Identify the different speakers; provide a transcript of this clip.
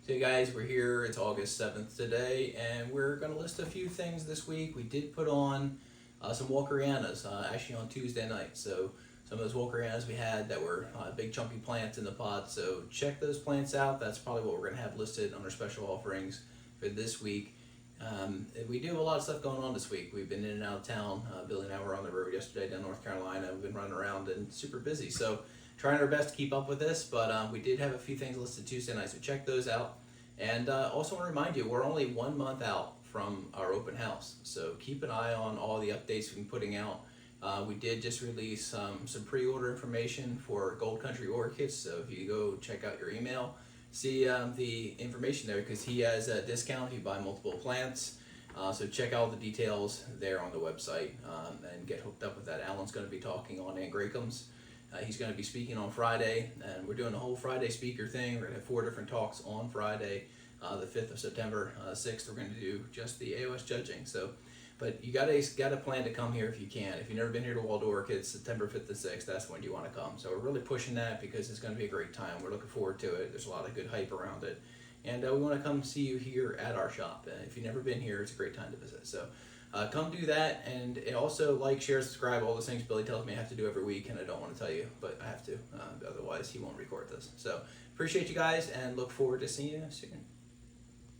Speaker 1: So guys, we're here, it's August 7th today, and we're going to list a few things this week. We did put on some Walkerianas, actually on Tuesday night. So some of those Walkerianas we had that were big chunky plants in the pot. So check those plants out. That's probably what we're going to have listed on our special offerings for this week. We do have a lot of stuff going on this week. We've been in and out of town. Billy and I were on the road yesterday down North Carolina. We've been running around and super busy. So trying our best to keep up with this, but we did have a few things listed Tuesday night, so check those out. And also want to remind you, we're only 1 month out from our open house, so keep an eye on all the updates we've been putting out. We did just release some pre-order information for Gold Country Orchids, so if you go check out your email, see the information there, because he has a discount if you buy multiple plants. So check out the details there on the website and get hooked up with that. Alan's going to be talking on Angraecums. He's going to be speaking on Friday, and we're doing a whole Friday speaker thing. We're going to have 4 different talks on Friday, the 5th of September. 6th, we're going to do just the AOS judging. So, but you got to plan to come here if you can. If you've never been here to Waldor, it's September 5th to 6th. That's when you want to come. So we're really pushing that because it's going to be a great time. We're looking forward to it. There's a lot of good hype around it, and we want to come see you here at our shop. If you've never been here, it's a great time to visit. So. Come do that, and also like, share, subscribe, all those things Billy tells me I have to do every week, and I don't want to tell you, but I have to, otherwise he won't record this. So appreciate you guys, and look forward to seeing you soon.